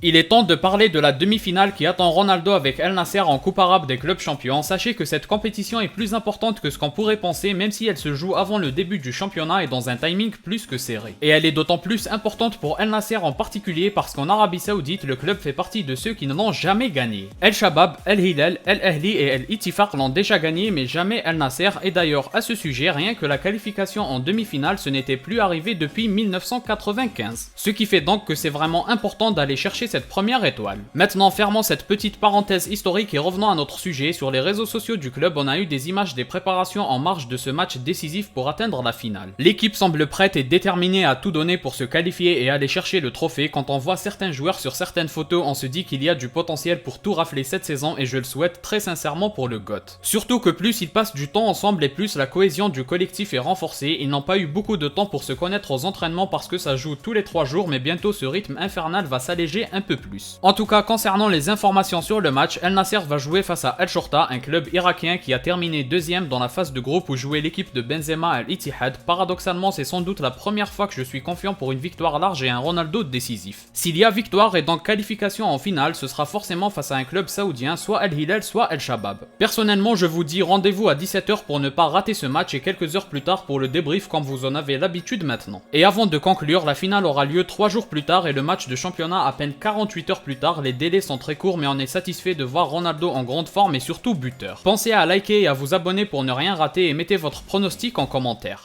Il est temps de parler de la demi-finale qui attend Ronaldo avec El Nasser en Coupe arabe des clubs champions. Sachez que cette compétition est plus importante que ce qu'on pourrait penser, même si elle se joue avant le début du championnat et dans un timing plus que serré. Et elle est d'autant plus importante pour El Nasser en particulier parce qu'en Arabie Saoudite, le club fait partie de ceux qui ne l'ont jamais gagné. El Shabab, El Hilal, El Ahli et El Ittifaq l'ont déjà gagné, mais jamais El Nasser. Et d'ailleurs, à ce sujet, rien que la qualification en demi-finale, ce n'était plus arrivé depuis 1995. Ce qui fait donc que c'est vraiment important d'aller chercher cette première étoile. Maintenant, fermons cette petite parenthèse historique et revenons à notre sujet. Sur les réseaux sociaux du club, on a eu des images des préparations en marge de ce match décisif pour atteindre la finale. L'équipe semble prête et déterminée à tout donner pour se qualifier et aller chercher le trophée. Quand on voit certains joueurs sur certaines photos, on se dit qu'il y a du potentiel pour tout rafler cette saison et je le souhaite très sincèrement pour le GOAT. Surtout que plus ils passent du temps ensemble et plus la cohésion du collectif est renforcée. Ils n'ont pas eu beaucoup de temps pour se connaître aux entraînements parce que ça joue tous les 3 jours, mais bientôt ce rythme infernal va s'alléger un peu plus. En tout cas, concernant les informations sur le match, El Nasser va jouer face à El Shorta, un club irakien qui a terminé deuxième dans la phase de groupe où jouait l'équipe de Benzema Al Ittihad. Paradoxalement, c'est sans doute la première fois que je suis confiant pour une victoire large et un Ronaldo décisif. S'il y a victoire et donc qualification en finale, ce sera forcément face à un club saoudien, soit Al Hilal, soit El Shabab. Personnellement, je vous dis rendez-vous à 17 h pour ne pas rater ce match et quelques heures plus tard pour le débrief comme vous en avez l'habitude maintenant. Et avant de conclure, la finale aura lieu 3 jours plus tard et le match de championnat à peine 48 heures plus tard. Les délais sont très courts mais on est satisfait de voir Ronaldo en grande forme et surtout buteur. Pensez à liker et à vous abonner pour ne rien rater et mettez votre pronostic en commentaire.